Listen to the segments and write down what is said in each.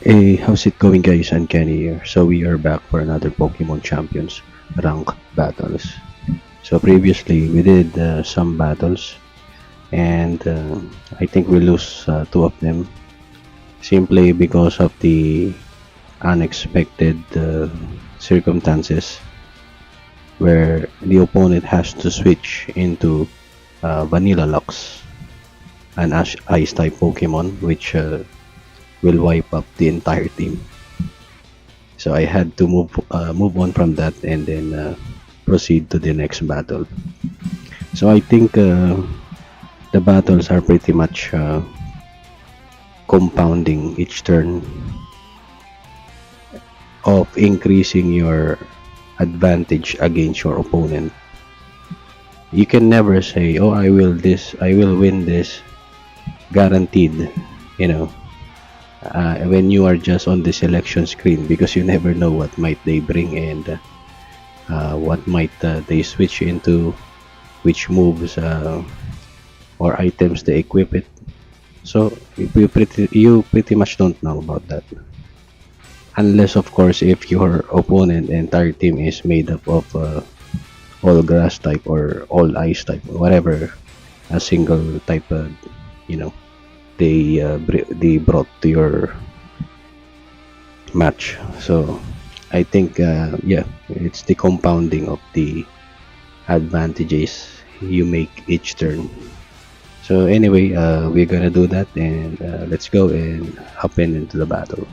Hey, how's it going guys? And Kenny here. So we are back for another Pokemon Champions rank battles. So previously we did some battles and I think we lose two of them simply because of the unexpected circumstances where the opponent has to switch into Vanilla Lux, an Ice type Pokemon which will wipe up the entire team. So I had to move on from that and then proceed to the next battle. So I think the battles are pretty much compounding each turn of increasing your advantage against your opponent. You can never say, "Oh, I will win this, guaranteed." You know, when you are just on the selection screen, because you never know what might they bring and what might they switch into, which moves or items they equip it. So you pretty much don't know about that, unless of course if your opponent entire team is made up of all grass type or all ice type or whatever a single type you know they brought to your match. So I think yeah, it's the compounding of the advantages you make each turn. So anyway, we're gonna do that and let's go and hop into the battle.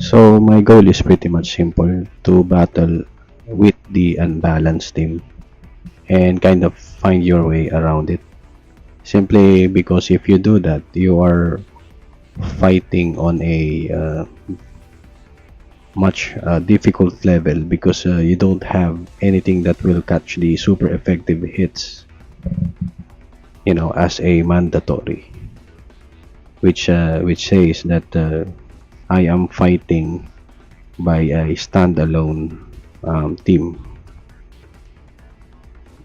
So my goal is pretty much simple: to battle with the unbalanced team and kind of find your way around it. Simply because if you do that, you are fighting on a much difficult level, because you don't have anything that will catch the super effective hits, as a mandatory, which says that I am fighting by a standalone team.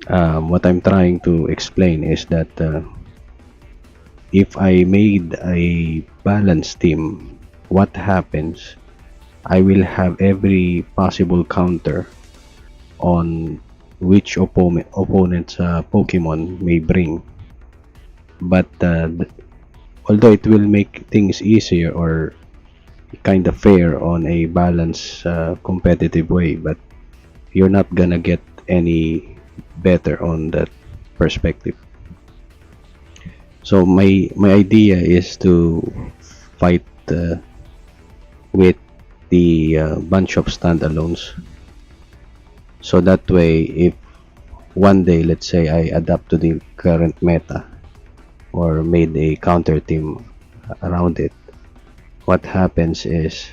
What I'm trying to explain is that if I made a balanced team, what happens? I will have every possible counter on which opponent's Pokemon may bring. But although it will make things easier or kind of fair on a balanced competitive way, but you're not gonna get any better on that perspective. So my idea is to fight with the bunch of standalones. So that way, if one day, let's say, I adapt to the current meta or made a counter team around it, what happens is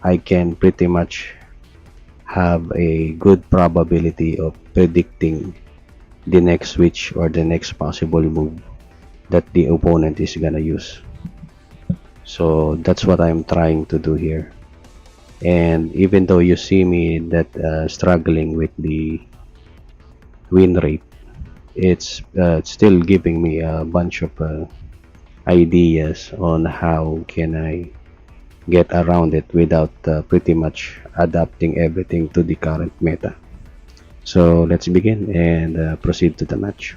I can pretty much have a good probability of predicting the next switch or the next possible move that the opponent is gonna use. So that's what I'm trying to do here. And even though you see me that struggling with the win rate, it's still giving me a bunch of ideas on how can I get around it without pretty much adapting everything to the current meta. So let's begin and proceed to the match.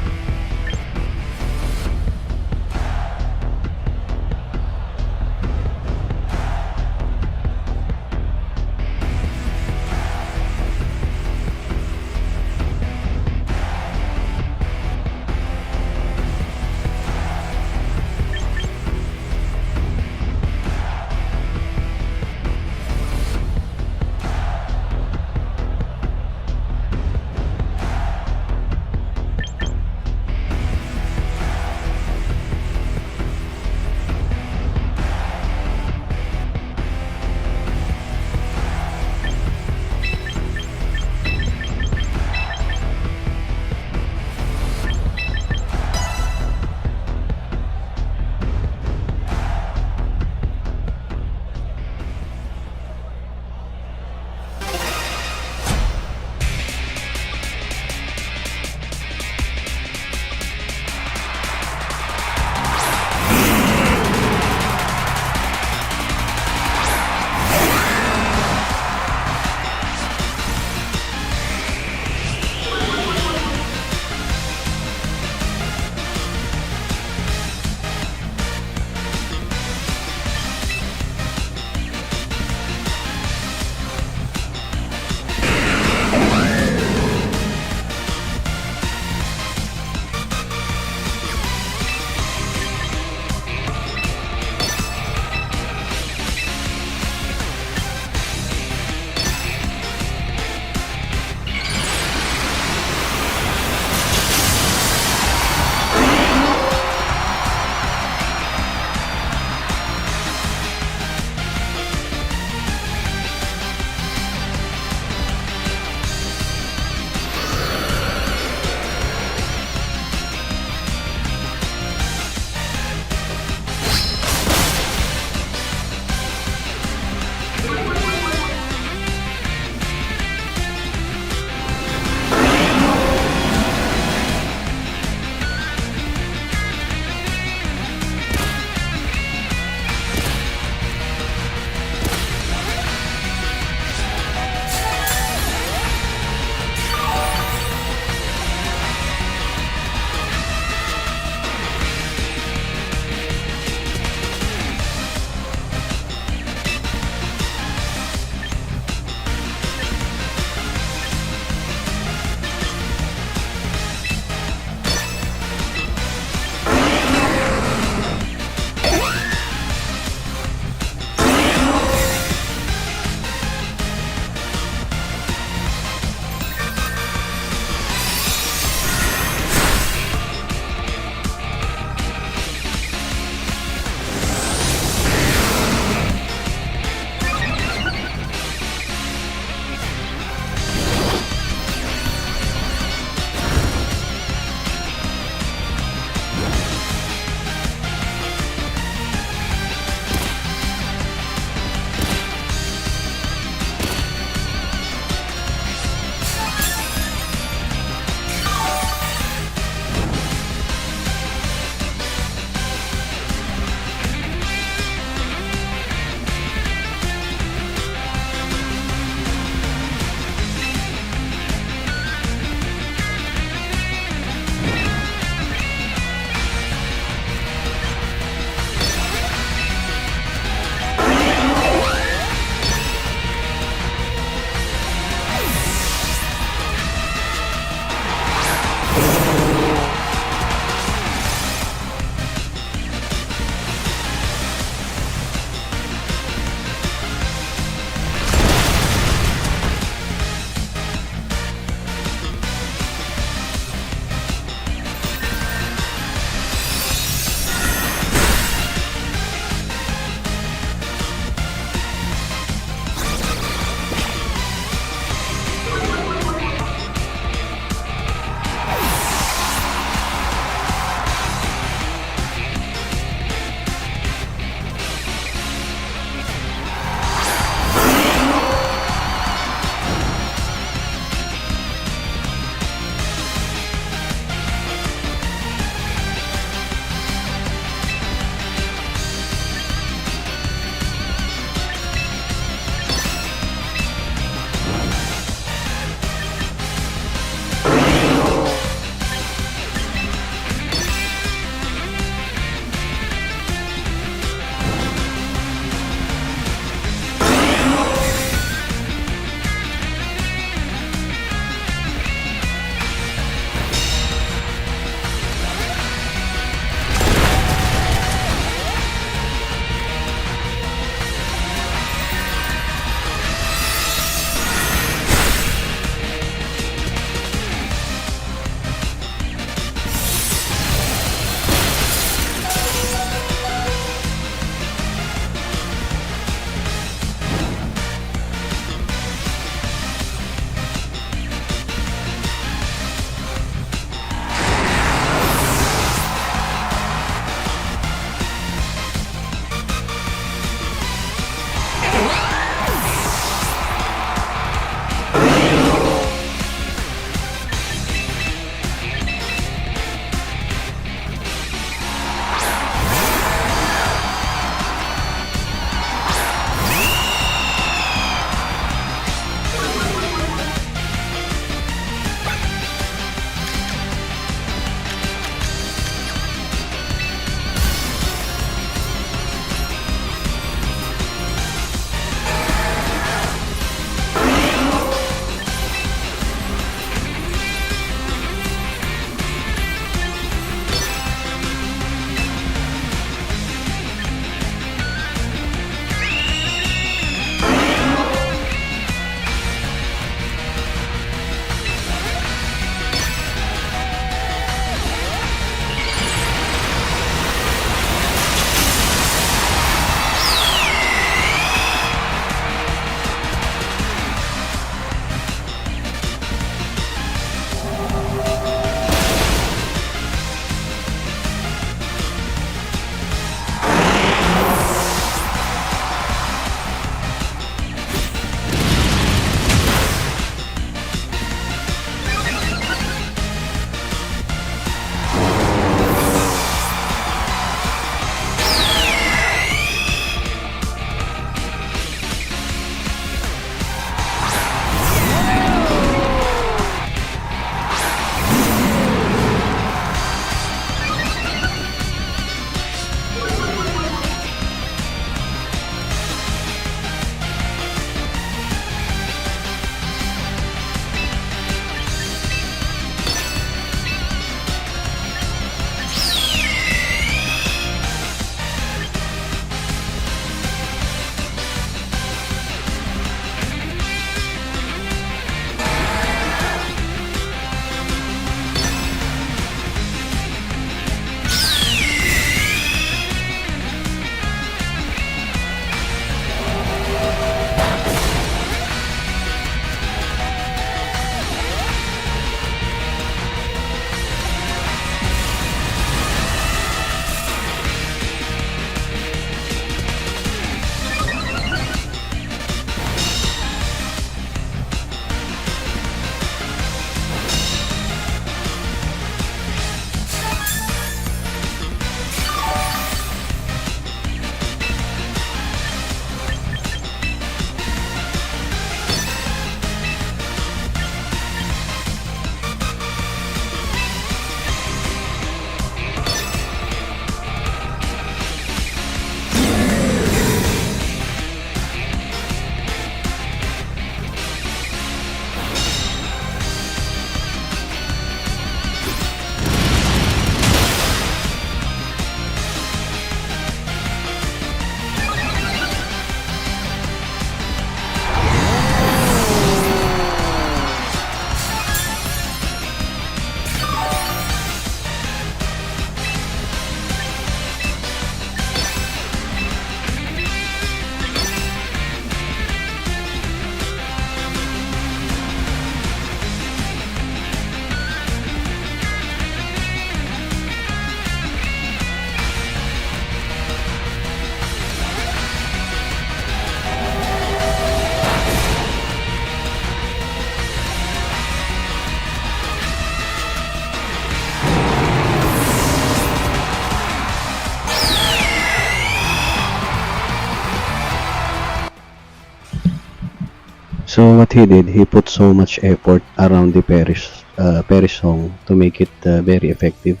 So what he did, he put so much effort around the Paris song to make it very effective.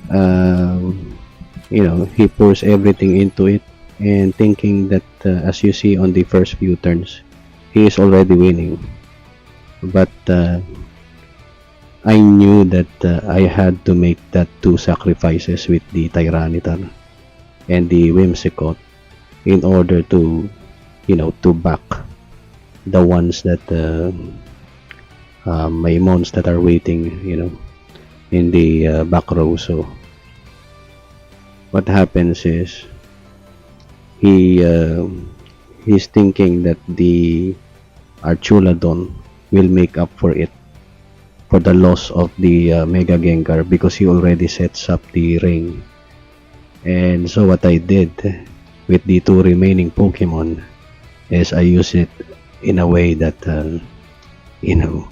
Um, he pours everything into it, and thinking that, as you see on the first few turns, he is already winning. But I knew that I had to make that two sacrifices with the Tyranitar and the Whimsicott in order to, to back the ones that my mons that are waiting, in the back row. So what happens is he he's thinking that the Archuladon will make up for it, for the loss of the Mega Gengar, because he already sets up the ring. And so what I did with the two remaining Pokemon is I use it in a way that you know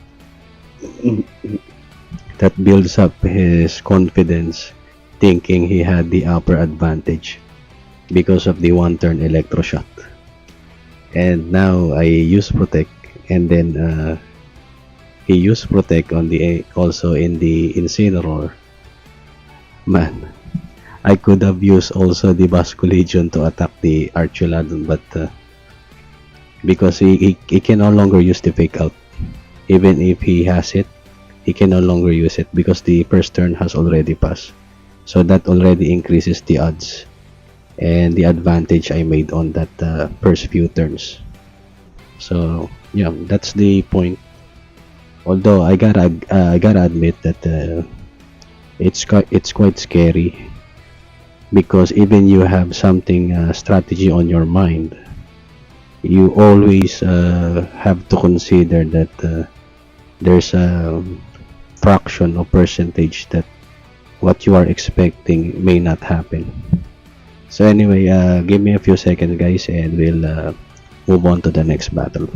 that builds up his confidence, thinking he had the upper advantage because of the one turn electroshock. And now I use protect, and then he used protect on the also in the Incineroar. Man, I could have used also the Basculegion to attack the Archuladon, but because he can no longer use the fake out. Even if he has it, he can no longer use it because the first turn has already passed. So that already increases the odds and the advantage I made on that first few turns. So yeah, that's the point. Although I gotta admit that it's quite scary, because even you have something strategy on your mind, you always have to consider that there's a fraction of percentage that what you are expecting may not happen. So anyway, give me a few seconds, guys, and we'll move on to the next battle.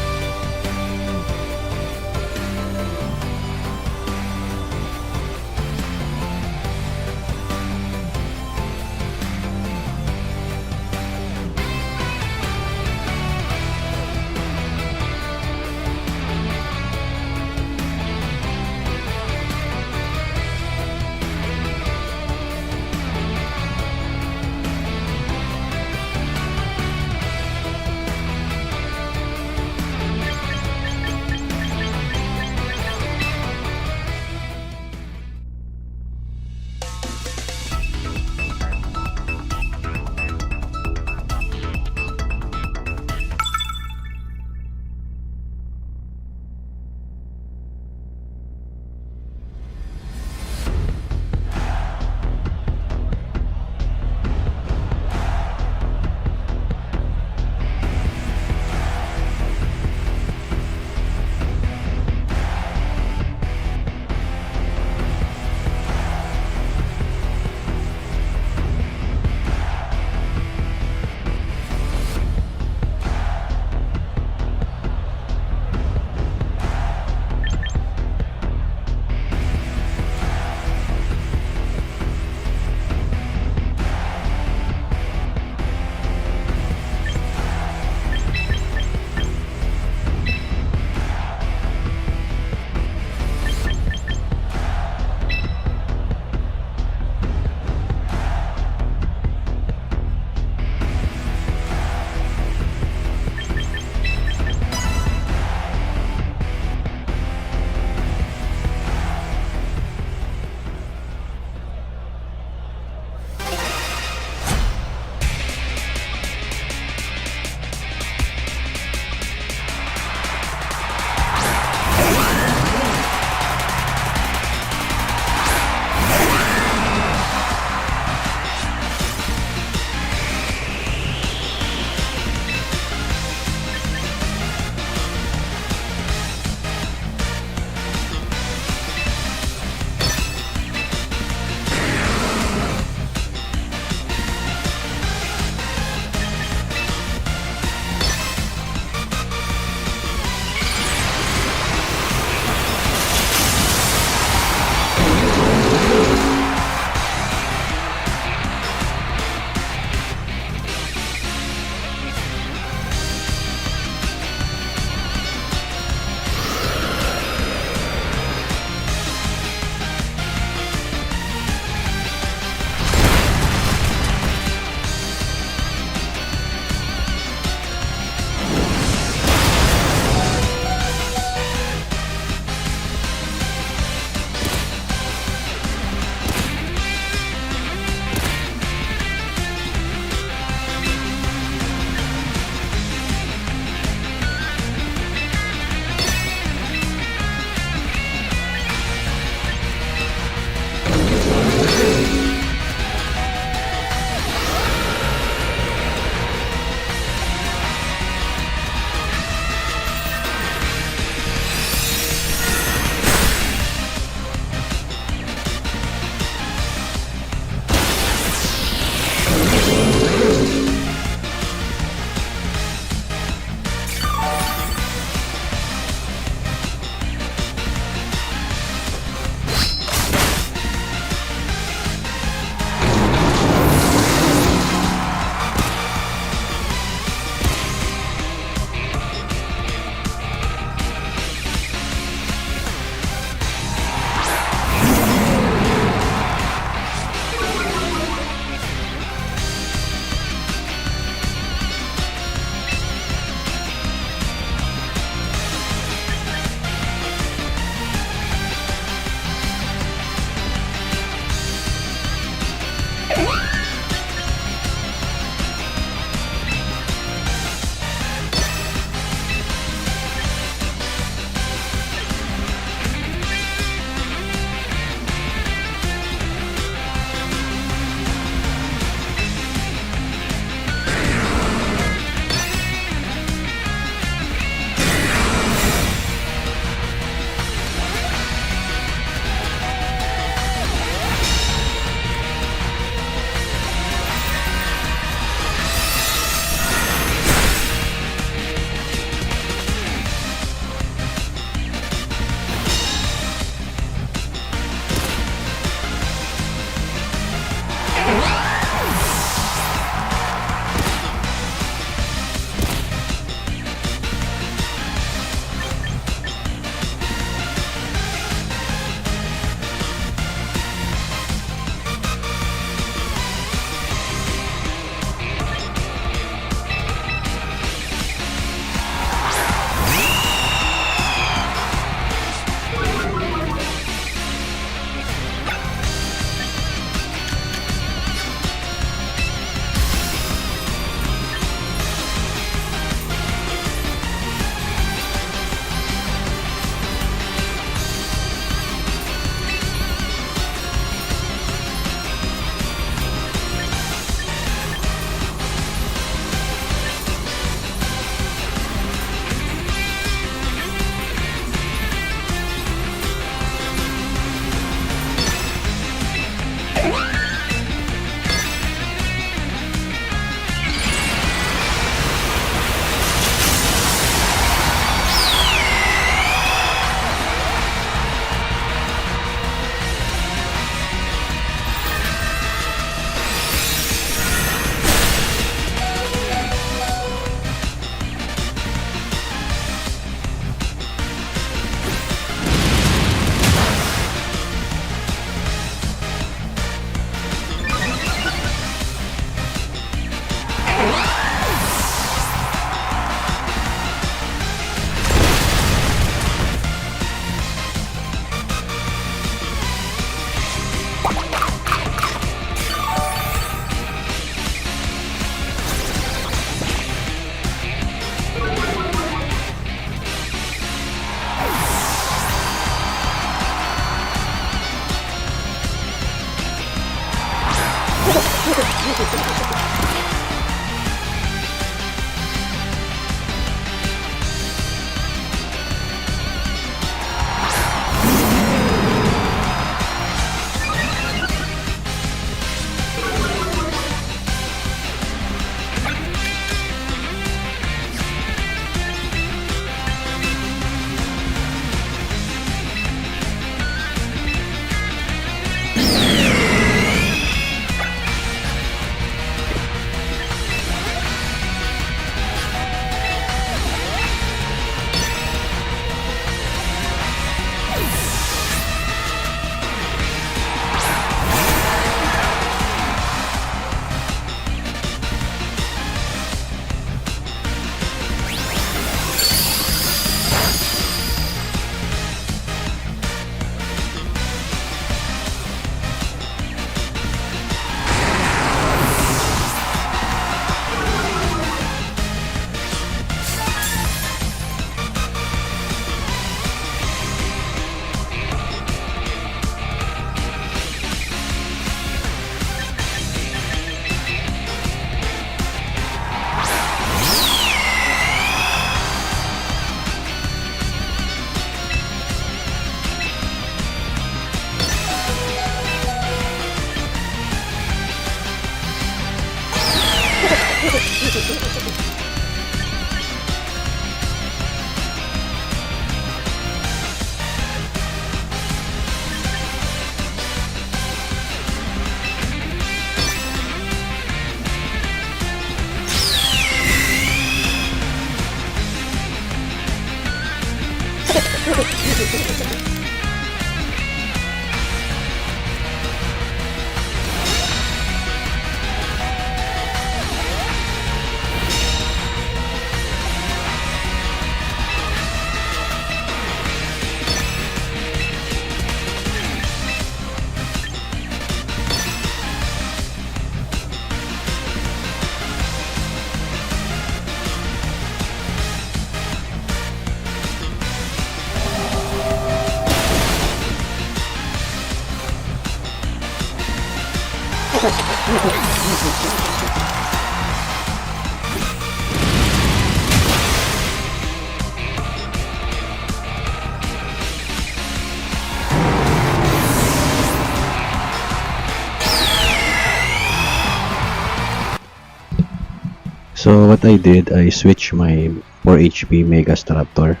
So what I did, I switched my 4 HP Mega Straptor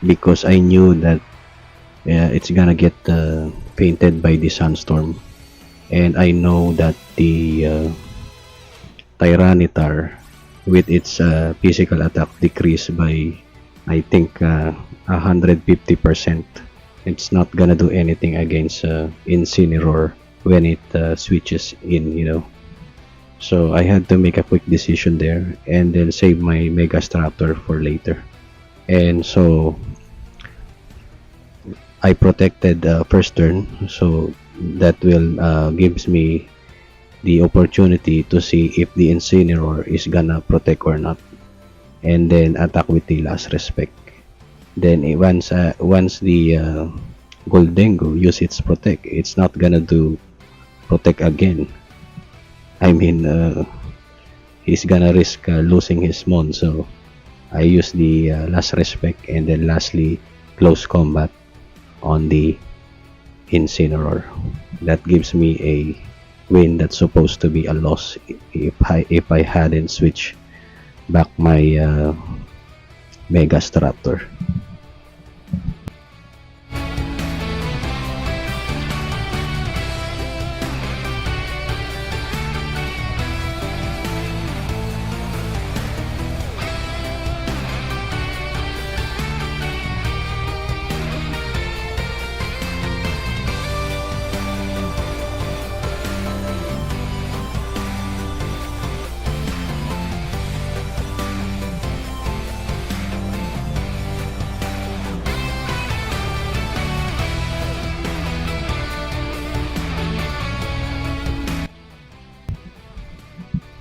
because I knew that it's gonna get painted by the Sunstorm, and I know that the Tyranitar with its physical attack decreased by, I think, 150%. It's not gonna do anything against Incineroar when it switches in, So I had to make a quick decision there and then save my Mega Straptor for later. And so I protected first turn, so that will gives me the opportunity to see if the Incineroar is gonna protect or not, and then attack with the last respect. Then once the Goldengo use its protect, it's not gonna do protect again. I mean, he's gonna risk losing his mon, so I use the last respect and then lastly close combat on the Incineroar. That gives me a win that's supposed to be a loss if I hadn't switched back my Mega Straptor.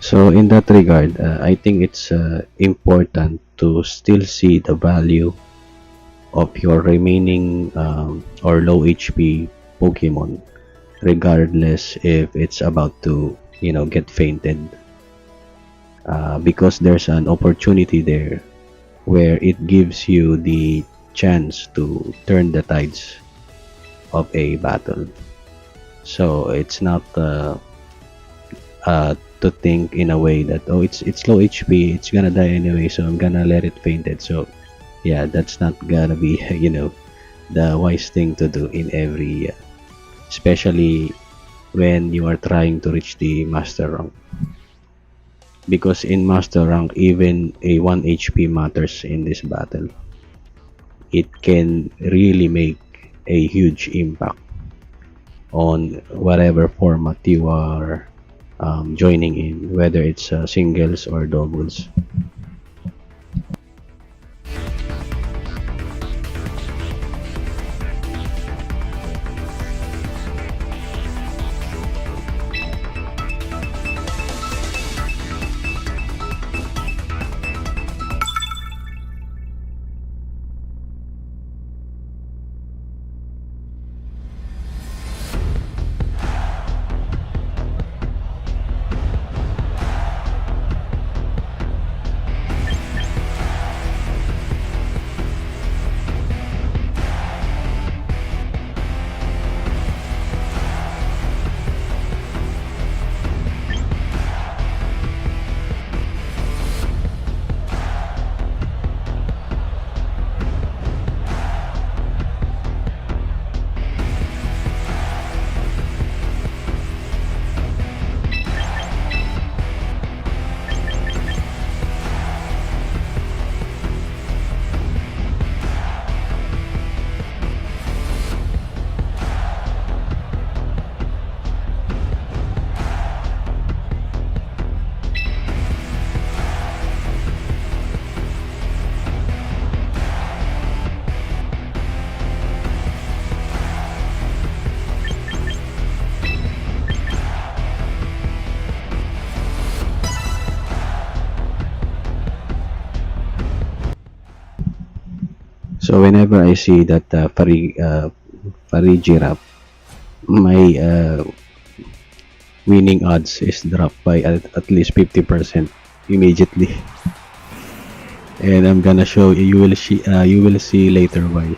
So in that regard, I think it's important to still see the value of your remaining or low HP Pokemon, regardless if it's about to get fainted, because there's an opportunity there where it gives you the chance to turn the tides of a battle. So it's not to think in a way that, oh, it's low HP, it's gonna die anyway, so I'm gonna let it fainted. So yeah, that's not gonna be the wise thing to do in every especially when you are trying to reach the master rank, because in master rank even a 1 HP matters in this battle. It can really make a huge impact on whatever format you are joining in, whether it's singles or doubles. So whenever I see that Farigirap, my winning odds is dropped by at least 50% immediately. And I'm gonna show you, you will see later why.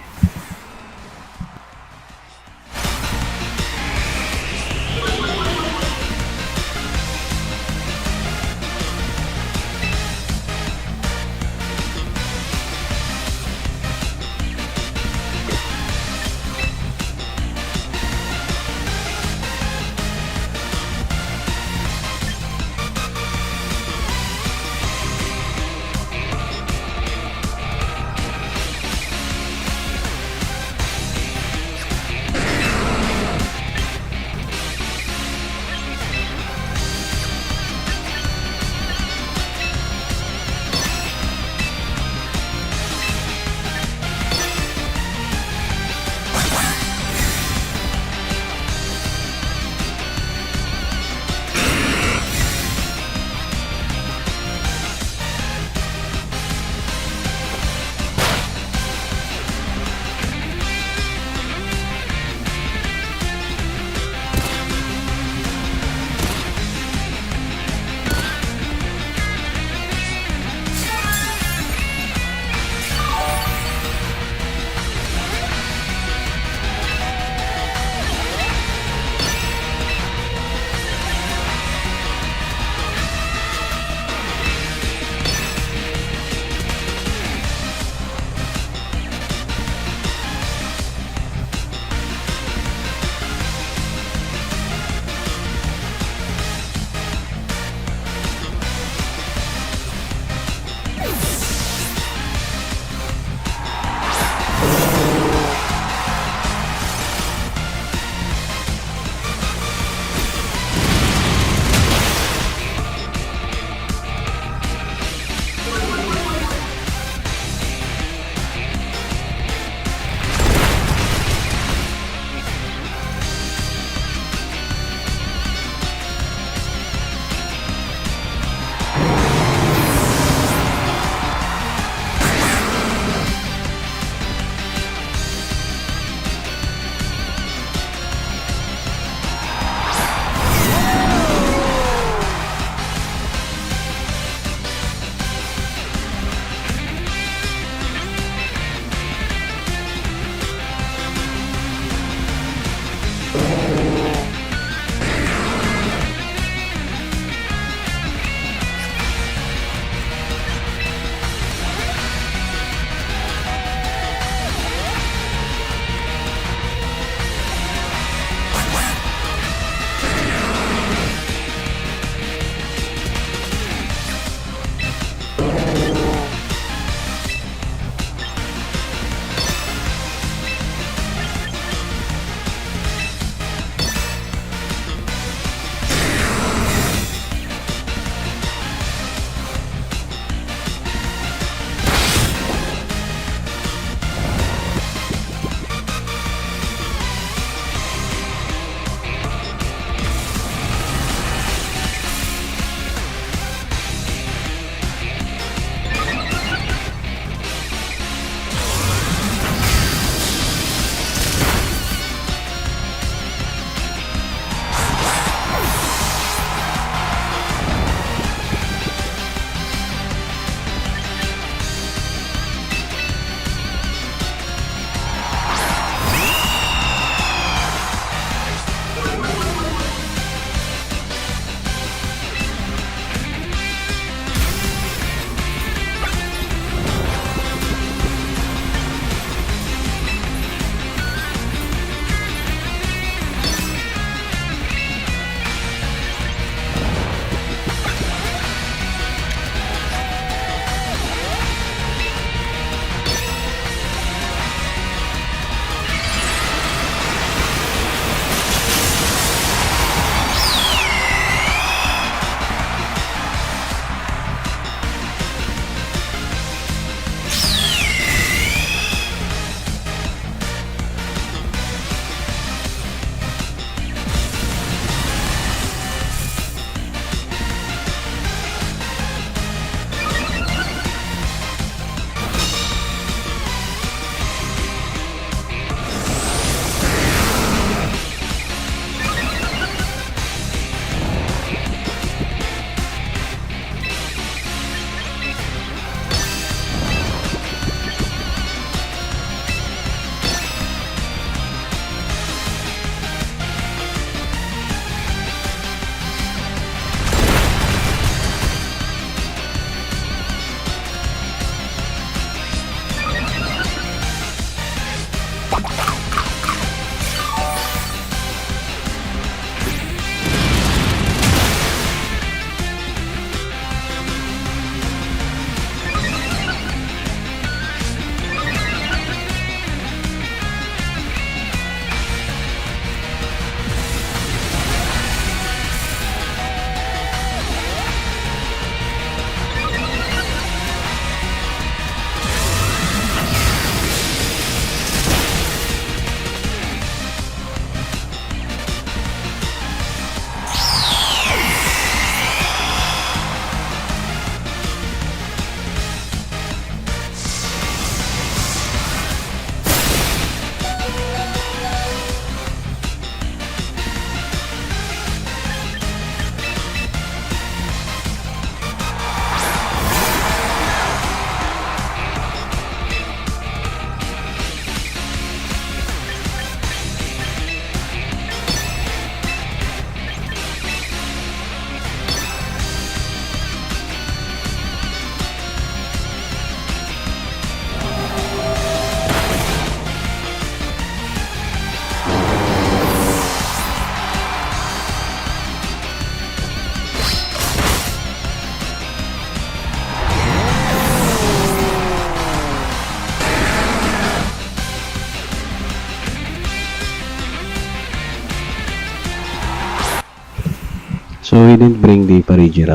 So we didn't bring the Parigi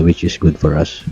which is good for us.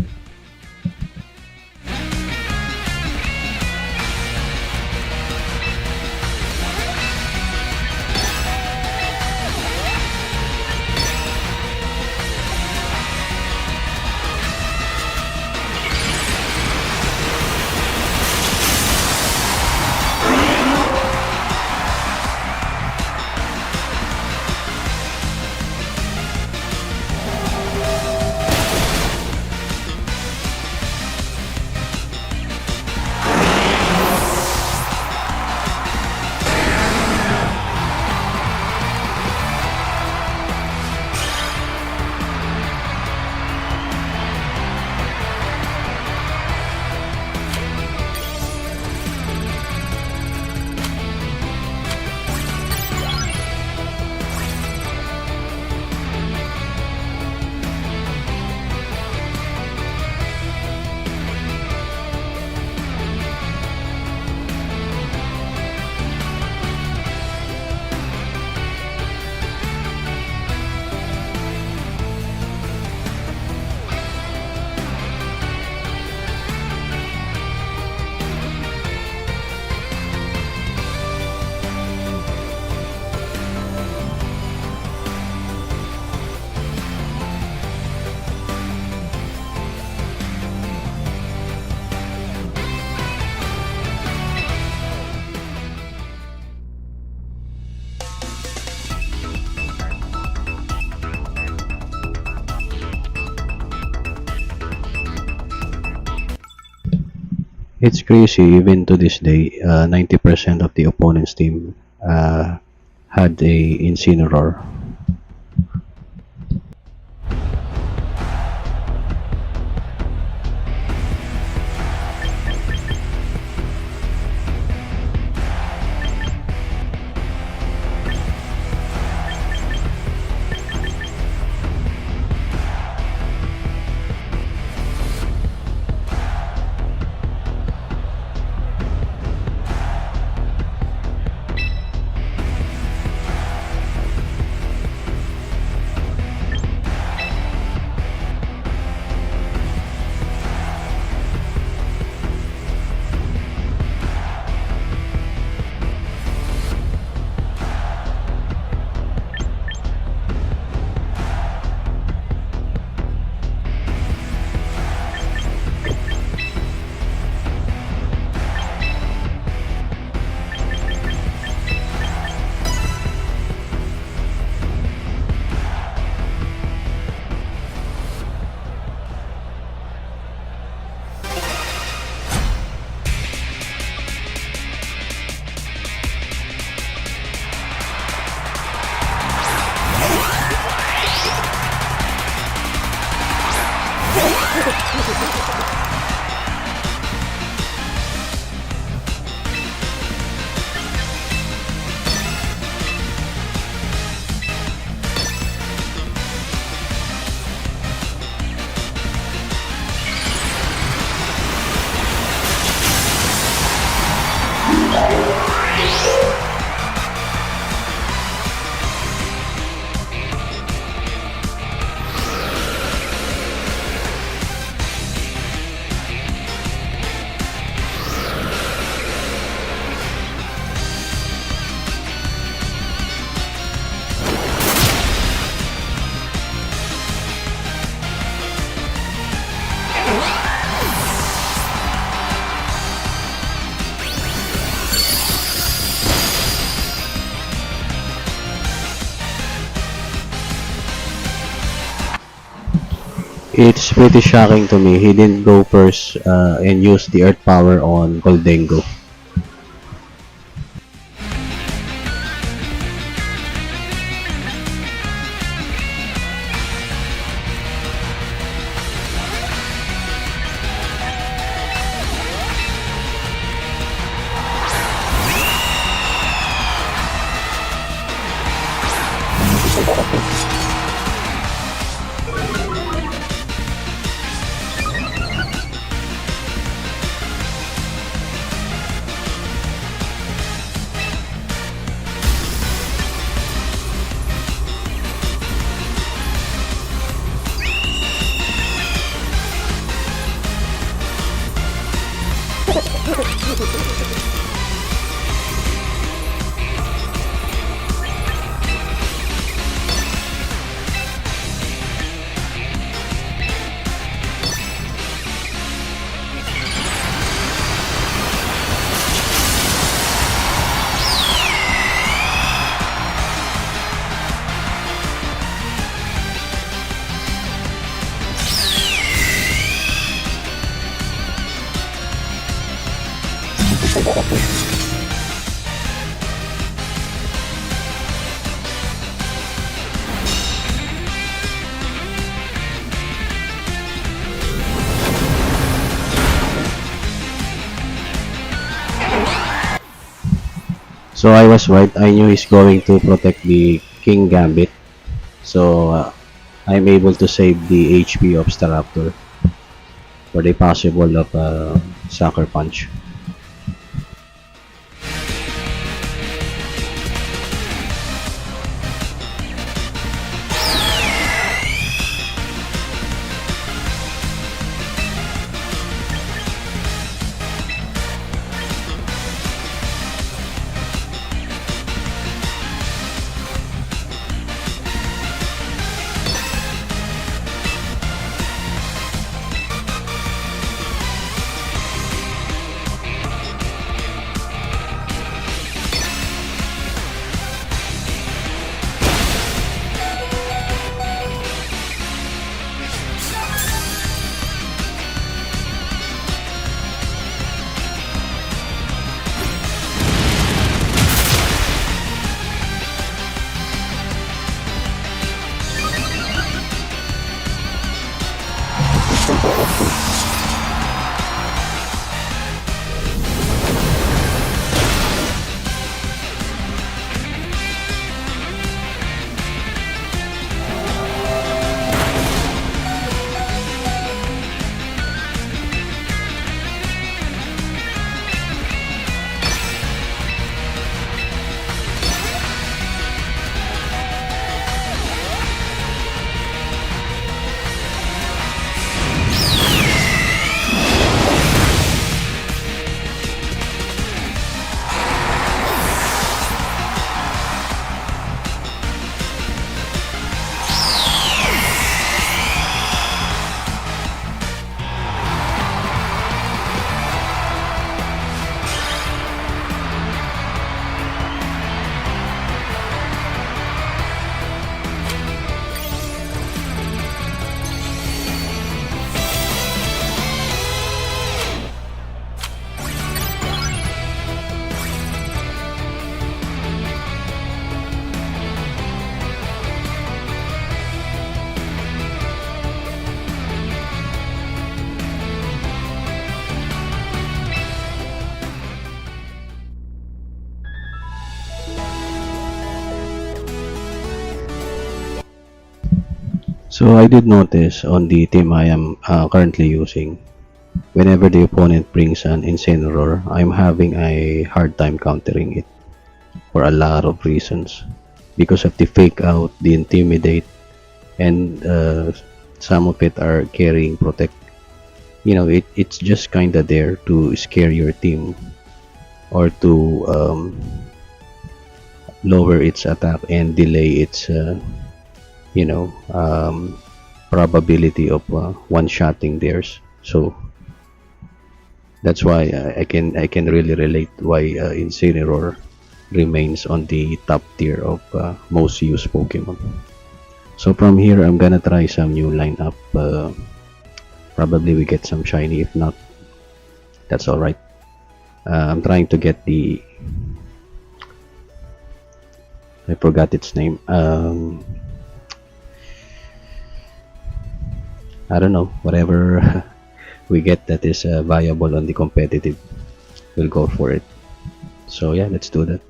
It's crazy, even to this day, 90% of the opponent's team had a Incineroar. It's pretty shocking to me. He didn't go first and use the Earth power on Goldengo. So I was right. I knew he's going to protect the King Gambit. So I'm able to save the HP of Staraptor for the possible of Sucker Punch. So I did notice on the team I am currently using, whenever the opponent brings an Incineroar, I'm having a hard time countering it for a lot of reasons. Because of the fake out, the intimidate, and some of it are carrying protect. You know, it's just kinda there to scare your team or to lower its attack and delay its you know probability of one-shotting theirs. So that's why I can really relate why Incineroar remains on the top tier of most used Pokemon. So from here, I'm gonna try some new lineup. Probably we get some shiny. If not, that's all right. I'm trying to get the. I forgot its name. I don't know. Whatever we get that is viable on the competitive, we'll go for it. So yeah, let's do that.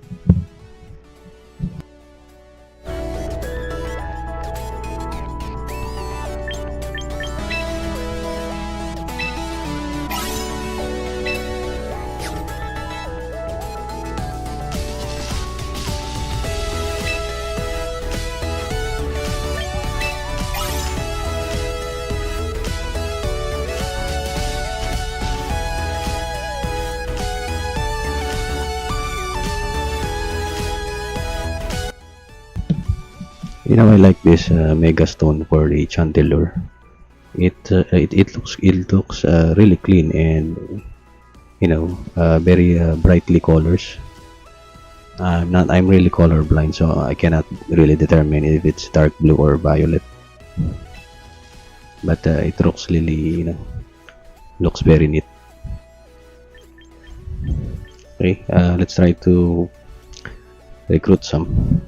I like this Mega Stone for the Chandelure. It looks really clean and very brightly colors. I'm really colorblind, so I cannot really determine if it's dark blue or violet. But it looks really, looks very neat. Okay, let's try to recruit some.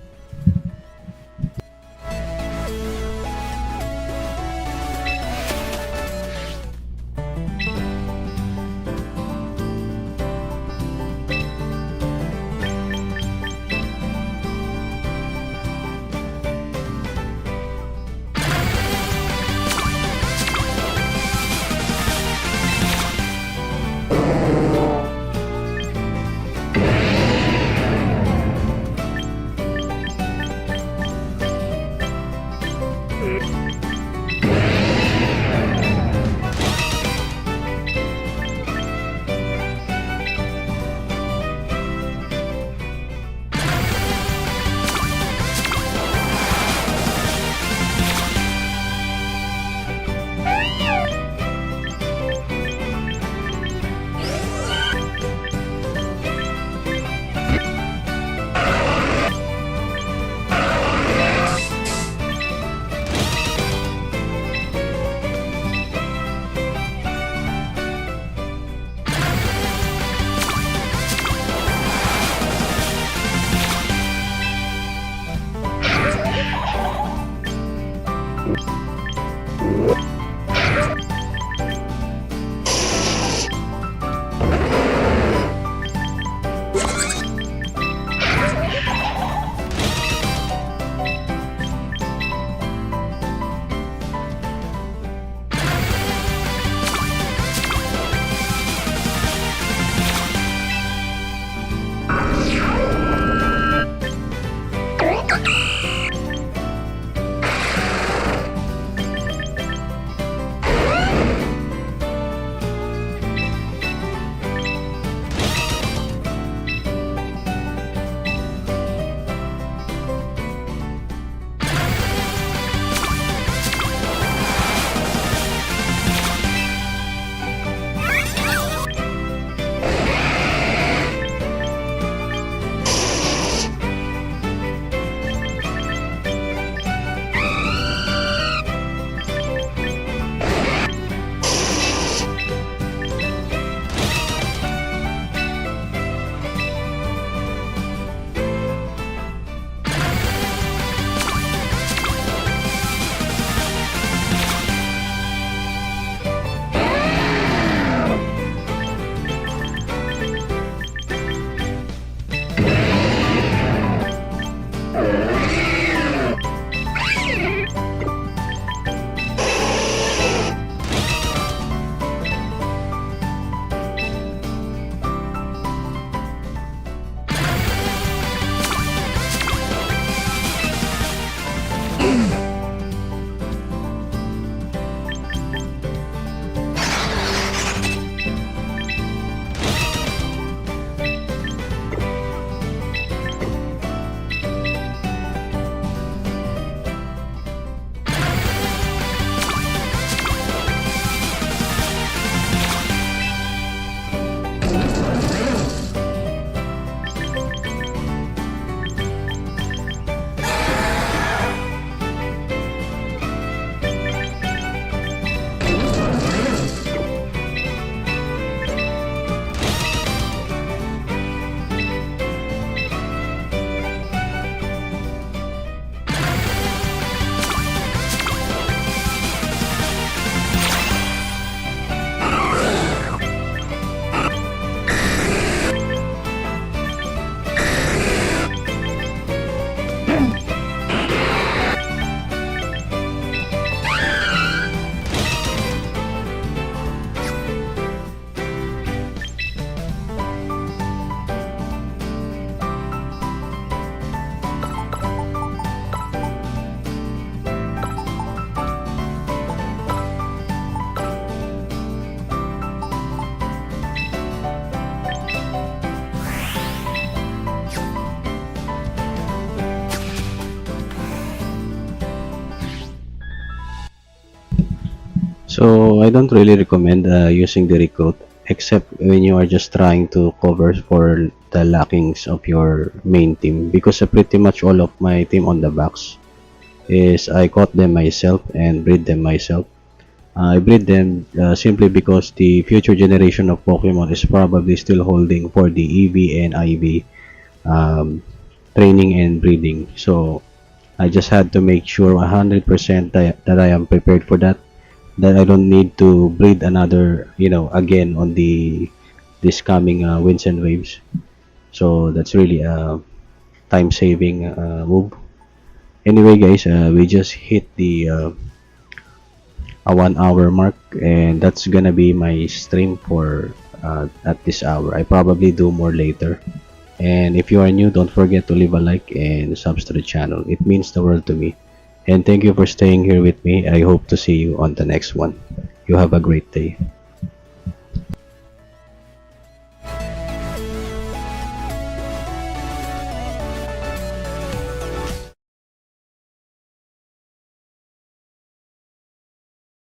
So I don't really recommend using the recruit, except when you are just trying to cover for the lackings of your main team, because pretty much all of my team on the box is I caught them myself and breed them myself. I breed them simply because the future generation of Pokemon is probably still holding for the EV and IV um, training and breeding. So I just had to make sure 100% that I am prepared for that. That I don't need to breed another, again on this coming winds and waves. So that's really a time saving move. Anyway, guys, we just hit the a 1 hour mark, and that's gonna be my stream for at this hour. I probably do more later. And if you are new, don't forget to leave a like and subscribe to the channel. It means the world to me. And thank you for staying here with me. I hope to see you on the next one. You have a great day.